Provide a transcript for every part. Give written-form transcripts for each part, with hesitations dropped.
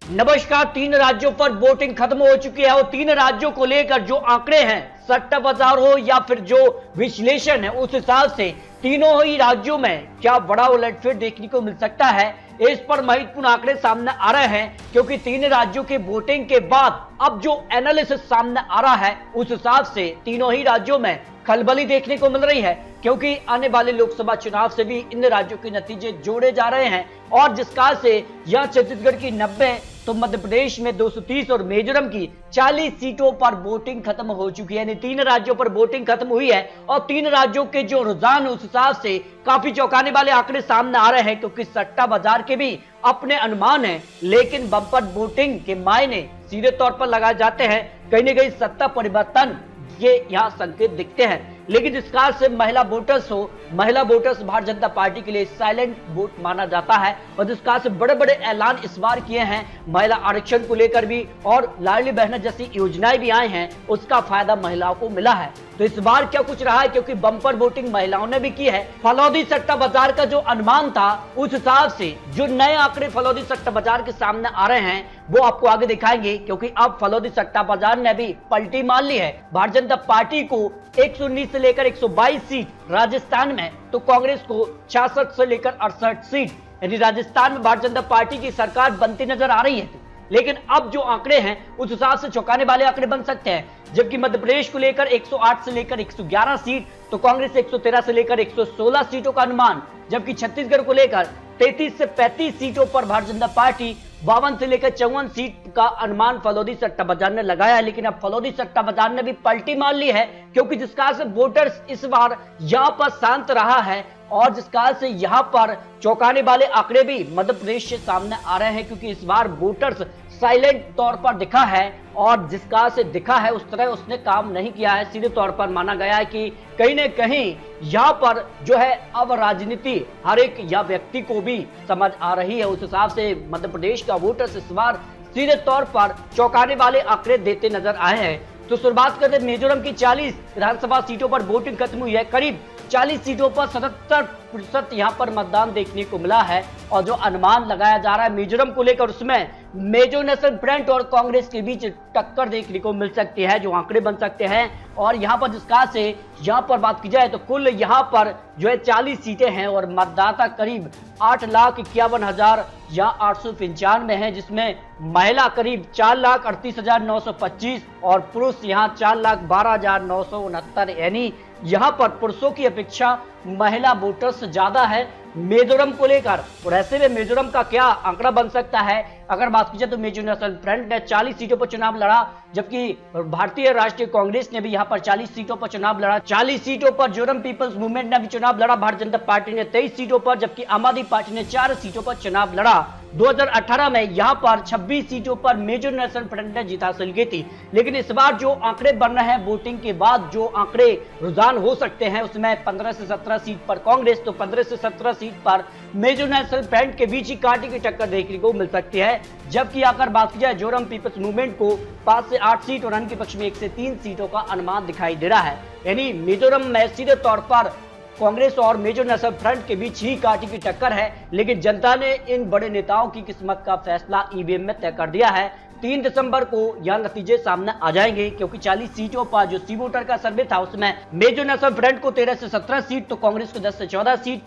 नमस्कार। 3 राज्यों पर वोटिंग खत्म हो चुकी है और 3 राज्यों को लेकर जो आंकड़े हैं, सट्टा बाजार हो या फिर जो विश्लेषण है, उस हिसाब से तीनों ही राज्यों में क्या बड़ा उलटफेर देखने को मिल सकता है, इस पर महत्वपूर्ण आंकड़े सामने आ रहे हैं। क्योंकि 3 राज्यों के वोटिंग के बाद अब जो एनालिसिस सामने आ रहा है, उस हिसाब से तीनों ही राज्यों में खलबली देखने को मिल रही है। क्योंकि आने वाले लोकसभा चुनाव से भी इन राज्यों के नतीजे जोड़े जा रहे हैं और जिस काल से यह छत्तीसगढ़ की 90 तो मध्य प्रदेश में 230 और मिजोरम की 40 सीटों पर वोटिंग खत्म हो चुकी है। यानी 3 राज्यों पर वोटिंग खत्म हुई है और 3 राज्यों के जो रुझान उस हिसाब से काफी चौंकाने वाले आंकड़े सामने आ रहे हैं। क्योंकि सट्टा बाजार के भी अपने अनुमान हैं, लेकिन बम्पर वोटिंग के मायने सीधे तौर पर लगाए जाते हैं। कहीं ना कहीं सत्ता परिवर्तन ये यहाँ संकेत दिखते हैं। लेकिन जिस काल से महिला वोटर्स भारतीय जनता पार्टी के लिए साइलेंट वोट माना जाता है और जिस काल से बड़े बड़े ऐलान इस बार किए हैं, महिला आरक्षण को लेकर भी और लाडली बहना जैसी योजनाएं भी आई हैं, उसका फायदा महिलाओं को मिला है। तो इस बार क्या कुछ रहा है, क्योंकि बम्पर वोटिंग महिलाओं ने भी की है। फलौदी सट्टा बाजार का जो अनुमान था, उस हिसाब से जो नए आंकड़े फलौदी सट्टा बाजार के सामने आ रहे हैं, वो आपको आगे दिखाएंगे। क्योंकि अब फलौदी सट्टा बाजार ने भी पलटी मार ली है। भारतीय जनता पार्टी को 119 से लेकर 122 सीट राजस्थान में, तो कांग्रेस को 66 से लेकर 68 सीट, यानी राजस्थान में भारतीय जनता पार्टी की सरकार बनती नजर आ रही है। लेकिन अब जो आंकड़े हैं, उस हिसाब से चौंकाने वाले आंकड़े बन सकते हैं। जबकि मध्य प्रदेश को लेकर 108 से लेकर 111 सीट, तो कांग्रेस 113 से लेकर 116 सीटों का अनुमान। जबकि छत्तीसगढ़ को लेकर 33 से 35 सीटों पर भारतीय जनता पार्टी 52 से लेकर 54 सीट का अनुमान फलौदी सट्टा बाजार ने लगाया है। लेकिन अब फलौदी सट्टा बाजार ने भी पलटी मार ली है। क्योंकि जिस काल से वोटर्स इस बार यहां पर शांत रहा है और जिस काल से यहां पर चौंकाने वाले आंकड़े भी मध्य प्रदेश से सामने आ रहे हैं। क्योंकि इस बार वोटर्स साइलेंट तौर पर दिखा है और जिस काल से दिखा है, उस तरह उसने काम नहीं किया है। सीधे तौर पर माना गया है कि कहीं न कहीं यहाँ पर जो है अब राजनीति हर एक या व्यक्ति को भी समझ आ रही है। उस हिसाब से मध्य प्रदेश का वोटर्स इस बार सीधे तौर पर चौंकाने वाले आंकड़े देते नजर आए हैं। तो शुरुआत करते मिजोरम की 40 विधानसभा सीटों पर वोटिंग खत्म हुई है। करीब 40 सीटों पर 77% यहाँ पर मतदान देखने को मिला है। और जो अनुमान लगाया जा रहा है मिजोरम को लेकर, उसमें मेजो नेशनल फ्रंट और कांग्रेस के बीच टक्कर देखने को मिल सकती है, जो आंकड़े बन सकते हैं। और यहाँ पर जिस काल से यहाँ पर बात की जाए, तो कुल यहाँ पर जो है 40 सीटें हैं और मतदाता करीब 8,51,000 या 895 है, जिसमें महिला करीब 4,38,925 और पुरुष यहाँ 4,12,969। यानी यहाँ पर पुरुषों की अपेक्षा महिला वोटर्स ज्यादा है मिजोरम को लेकर। और ऐसे में मिजोरम का क्या आंकड़ा बन सकता है, अगर बात की जाए तो मिजो नेशनल फ्रंट ने 40 सीटों पर चुनाव लड़ा, जबकि भारतीय राष्ट्रीय कांग्रेस ने भी यहां पर 40 सीटों पर चुनाव लड़ा। 40 सीटों पर जोरम पीपल्स मूवमेंट ने भी चुनाव लड़ा। भारतीय जनता पार्टी ने 23 सीटों पर, जबकि आम आदमी पार्टी ने 4 सीटों पर चुनाव लड़ा। 2018 में यहां पर 26 सीटों पर मेजर नेशनल फ्रंट ने जीत हासिल की थी। लेकिन इस बार जो आंकड़े बन रहे हैं वोटिंग के बाद, जो आंकड़े रुझान हो सकते हैं, उसमें 15 से 17 सीट पर कांग्रेस, तो 15 से 17 सीट पर मेजर नेशनल फ्रंट के बीच ही कांटे की टक्कर देखने को मिल सकती है। जबकि अगर बात की जाए जोरम पीपल्स मूवमेंट को 5 से 8 सीट और अन्य पक्ष में 1 से 3 सीटों का अनुमान दिखाई दे रहा है। यानी मिजोरम में सीधे तौर पर कांग्रेस और मेजर नेशनल फ्रंट के बीच ही कांटे की टक्कर है। लेकिन जनता ने इन बड़े नेताओं की किस्मत का फैसला ईवीएम में तय कर दिया है। 3 दिसंबर को यह नतीजे सामने आ जाएंगे। क्योंकि 40 सीटों पर जो सी वोटर का सर्वे था, उसमें मेजर नेशनल फ्रंट को 13 से 17 सीट, तो कांग्रेस को 10 से 14 सीट।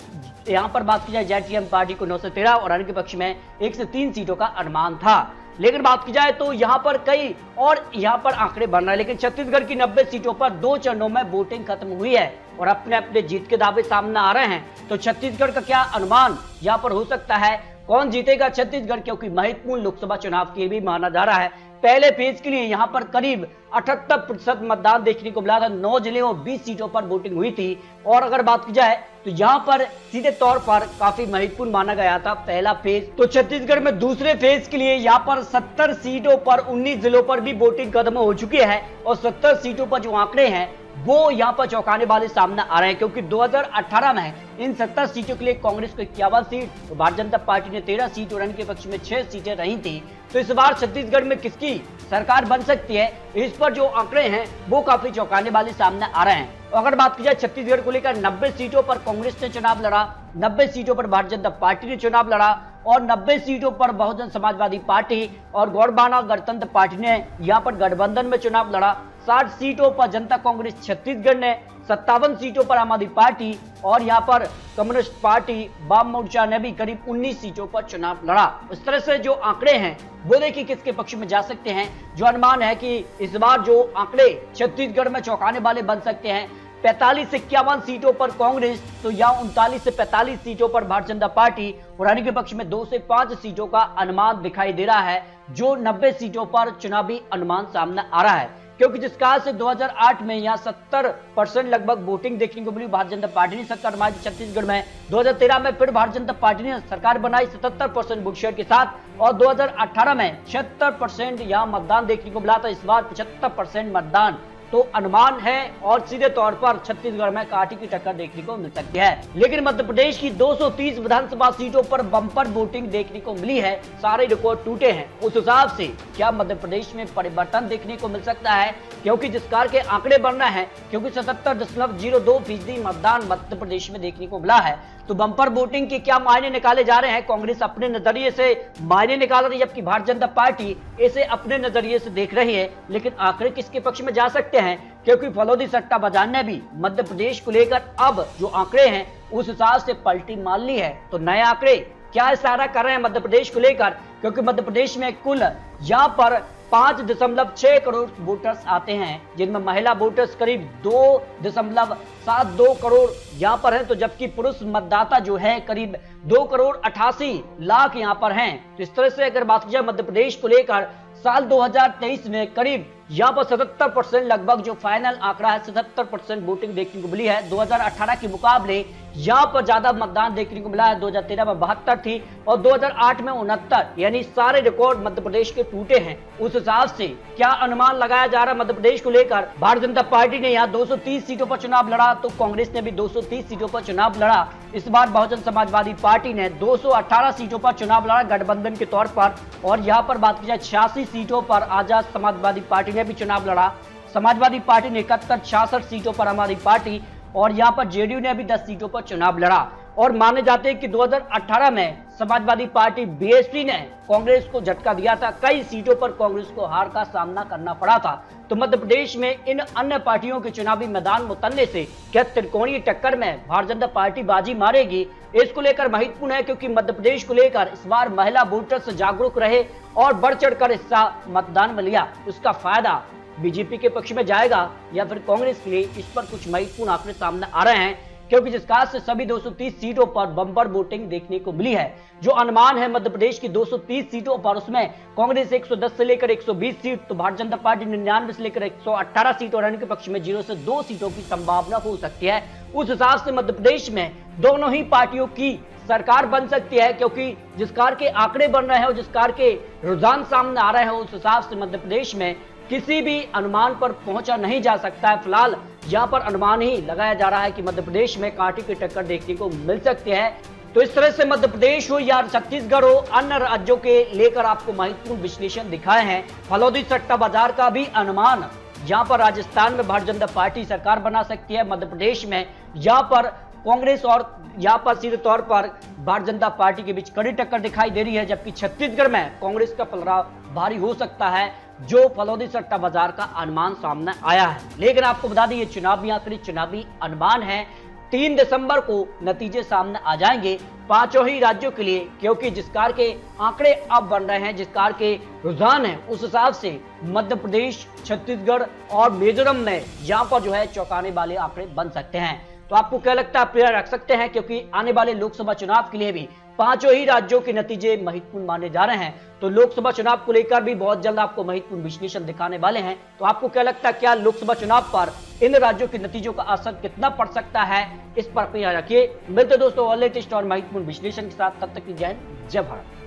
यहाँ पर बात की जाए जेटीएम पार्टी को 9 से 13 और अन्य के पक्ष में 1 से 3 सीटों का अनुमान था। लेकिन बात की जाए तो यहाँ पर कई और यहाँ पर आंकड़े बन रहे हैं। लेकिन छत्तीसगढ़ की 90 सीटों पर 2 चरणों में वोटिंग खत्म हुई है और अपने अपने जीत के दावे सामने आ रहे हैं। तो छत्तीसगढ़ का क्या अनुमान यहाँ पर हो सकता है, कौन जीतेगा छत्तीसगढ़, क्योंकि महत्वपूर्ण लोकसभा चुनाव के भी माना जा रहा है। पहले फेज के लिए यहाँ पर करीब 78% मतदान देखने को मिला था। 9 जिले और 20 सीटों पर वोटिंग हुई थी। और अगर बात की जाए तो यहाँ पर सीधे तौर पर काफी महत्वपूर्ण माना गया था पहला फेज। तो छत्तीसगढ़ में दूसरे फेज के लिए यहाँ पर 70 सीटों पर 19 जिलों पर भी वोटिंग खत्म हो चुकी है और 70 सीटों पर जो आंकड़े हैं वो यहाँ पर चौंकाने वाले सामने आ रहे हैं, क्योंकि 2018 में इन 70 सीटों के लिए कांग्रेस को 51 सीट, तो भारतीय जनता पार्टी ने 13 सीट और इनके पक्ष में 6 सीटें रही थी। तो इस बार छत्तीसगढ़ में किसकी सरकार बन सकती है, इस पर जो आंकड़े हैं वो काफी चौंकाने वाले सामने आ रहे हैं। अगर बात की जाए छत्तीसगढ़ को लेकर, 90 सीटों पर कांग्रेस ने चुनाव लड़ा, 90 सीटों पर भारतीय जनता पार्टी ने चुनाव लड़ा और 90 सीटों पर बहुजन समाजवादी पार्टी और गौरवाना गणतंत्र पार्टी ने यहाँ पर गठबंधन में चुनाव लड़ा। 60 सीटों पर जनता कांग्रेस छत्तीसगढ़ ने, 57 सीटों पर आम आदमी पार्टी और यहाँ पर कम्युनिस्ट पार्टी वाम मोर्चा ने भी करीब 19 सीटों पर चुनाव लड़ा। इस तरह से जो आंकड़े हैं वो देखिए किसके पक्ष में जा सकते हैं। जो अनुमान है कि इस बार जो आंकड़े छत्तीसगढ़ में चौंकाने वाले बन सकते हैं, 45 से 51 सीटों पर कांग्रेस, तो यहाँ 39 से 45 सीटों पर भारतीय जनता पार्टी और इनके पक्ष में 2 से 5 सीटों का अनुमान दिखाई दे रहा है। जो 90 सीटों पर चुनावी अनुमान सामने आ रहा है, क्योंकि जिस काल से 2008 में यहाँ 70% लगभग वोटिंग देखने को मिली, भारतीय जनता पार्टी ने सरकार बनाई छत्तीसगढ़ में। 2013 में फिर भारतीय जनता पार्टी ने सरकार बनाई 77% वोट शेयर के साथ और 2018 में 76% यहाँ मतदान देखने को मिला था। इस बार 75% मतदान, तो अनुमान है और सीधे तौर पर छत्तीसगढ़ में कांटे की टक्कर देखने को मिल सकती है। लेकिन मध्य प्रदेश की 230 विधानसभा सीटों पर बम्पर वोटिंग देखने को मिली है, सारे रिकॉर्ड टूटे हैं। उस हिसाब से क्या मध्य प्रदेश में परिवर्तन देखने को मिल सकता है, क्योंकि जिस कार के आंकड़े बनना है, क्योंकि 77.02% मतदान मध्य प्रदेश में देखने को मिला है, तो बम्पर वोटिंग के क्या मायने निकाले जा रहे हैं। कांग्रेस अपने नजरिए से मायने निकाल रही है, जबकि भारतीय जनता पार्टी इसे अपने नजरिए से देख रही है। लेकिन आंकड़े किसके पक्ष में जा सकते हैं, क्योंकि फलोदी सट्टा बाजार ने भी मध्य प्रदेश को लेकर अब जो आंकड़े हैं उस हिसाब से पलटी मार ली है। तो नए आंकड़े क्या इशारा कर रहे हैं मध्य प्रदेश को लेकर, क्योंकि मध्य प्रदेश में कुल यहाँ पर 5.6 करोड़ वोटर्स आते हैं, जिनमें महिला वोटर्स करीब 2.72 करोड़ यहाँ पर हैं, तो जबकि पुरुष मतदाता जो है करीब 2 करोड़ 88 लाख यहाँ पर हैं। तो इस तरह से अगर बात की जाए मध्य प्रदेश को लेकर, साल 2023 में करीब यहाँ पर 77% लगभग जो फाइनल आंकड़ा है 77% वोटिंग देखने को मिली है। 2018 के मुकाबले यहाँ पर ज्यादा मतदान देखने को मिला है। 2013 में 72 थी और 2008 में 69, यानी सारे रिकॉर्ड मध्य प्रदेश के टूटे हैं। उस हिसाब से क्या अनुमान लगाया जा रहा है मध्य प्रदेश को लेकर, भारतीय जनता पार्टी ने यहाँ 230 सीटों पर चुनाव लड़ा, तो कांग्रेस ने भी 230 सीटों पर चुनाव लड़ा। इस बार बहुजन समाजवादी पार्टी ने 218 सीटों पर चुनाव लड़ा गठबंधन के तौर पर, और यहाँ पर बात की जाए 86 सीटों पर आजाद समाजवादी पार्टी ने भी चुनाव लड़ा। समाजवादी पार्टी ने 71, 66 सीटों पर आम आदमी पार्टी और यहाँ पर जेडीयू ने भी 10 सीटों पर चुनाव लड़ा। और माने जाते हैं कि 2018 में समाजवादी पार्टी बीएसपी ने कांग्रेस को झटका दिया था, कई सीटों पर कांग्रेस को हार का सामना करना पड़ा था। तो मध्य प्रदेश में इन अन्य पार्टियों के चुनावी मैदान में उतरने से क्या त्रिकोणीय टक्कर में भारतीय जनता पार्टी बाजी मारेगी, इसको लेकर महत्वपूर्ण है, क्योंकि मध्य प्रदेश को लेकर इस बार महिला वोटर्स जागरूक रहे और बढ़ चढ़कर हिस्सा मतदान में लिया। उसका फायदा बीजेपी के पक्ष में जाएगा या फिर कांग्रेस के लिए, इस पर कुछ महत्वपूर्ण आंकड़े सामने आ रहे हैं, क्योंकि जिस काल से सभी 230 सीटों पर बम्पर वोटिंग देखने को मिली है। जो अनुमान है मध्य प्रदेश की 230 सीटों पर, उसमें कांग्रेस 110 से लेकर 120 सीट, तो भारतीय जनता पार्टी 99 से लेकर 118 सीट और इनके पक्ष में 0 से 2 सीटों की संभावना हो सकती है। उस हिसाब से मध्य प्रदेश में दोनों ही पार्टियों की सरकार बन सकती है, क्योंकि जिस कार के आंकड़े बन रहे हैं और जिस कार के रुझान सामने आ रहे हैं, उस हिसाब से मध्य प्रदेश में किसी भी अनुमान पर पहुंचा नहीं जा सकता है। फिलहाल यहाँ पर अनुमान ही लगाया जा रहा है कि मध्य प्रदेश में कांटे की टक्कर देखने को मिल सकती है। तो इस तरह से मध्य प्रदेश हो या छत्तीसगढ़ हो, अन्य राज्यों के लेकर आपको महत्वपूर्ण विश्लेषण दिखाए हैं। फलोदी सट्टा बाजार का भी अनुमान, यहाँ पर राजस्थान में भारतीय जनता पार्टी सरकार बना सकती है, मध्य प्रदेश में यहाँ पर कांग्रेस और यहाँ पर सीधे तौर पर भारतीय जनता पार्टी के बीच कड़ी टक्कर दिखाई दे रही है, जबकि छत्तीसगढ़ में कांग्रेस का पलड़ा भारी हो सकता है, जो फलोदी सट्टा बाजार का अनुमान सामने आया है। लेकिन आपको बता दें ये चुनावी आंकड़े, चुनावी अनुमान है। 3 दिसंबर को नतीजे सामने आ जाएंगे पांचों ही राज्यों के लिए, क्योंकि जिस कार के आंकड़े अब बन रहे हैं, जिस कार के रुझान है, उस हिसाब से मध्य प्रदेश, छत्तीसगढ़ और मिजोरम में यहाँ पर जो है चौंकाने वाले आंकड़े बन सकते हैं। तो आपको क्या लगता है, आप रख सकते हैं, क्योंकि आने वाले लोकसभा चुनाव के लिए भी पांचों ही राज्यों के नतीजे महत्वपूर्ण माने जा रहे हैं। तो लोकसभा चुनाव को लेकर भी बहुत जल्द आपको महत्वपूर्ण विश्लेषण दिखाने वाले हैं। तो आपको क्या लगता है, क्या लोकसभा चुनाव पर इन राज्यों के नतीजों का असर कितना पड़ सकता है, इस पर अपनी राय रखिए। मिलते दोस्तों और लेटेस्ट और महत्वपूर्ण विश्लेषण के साथ, तब तक की जय हिंद, जय भारत।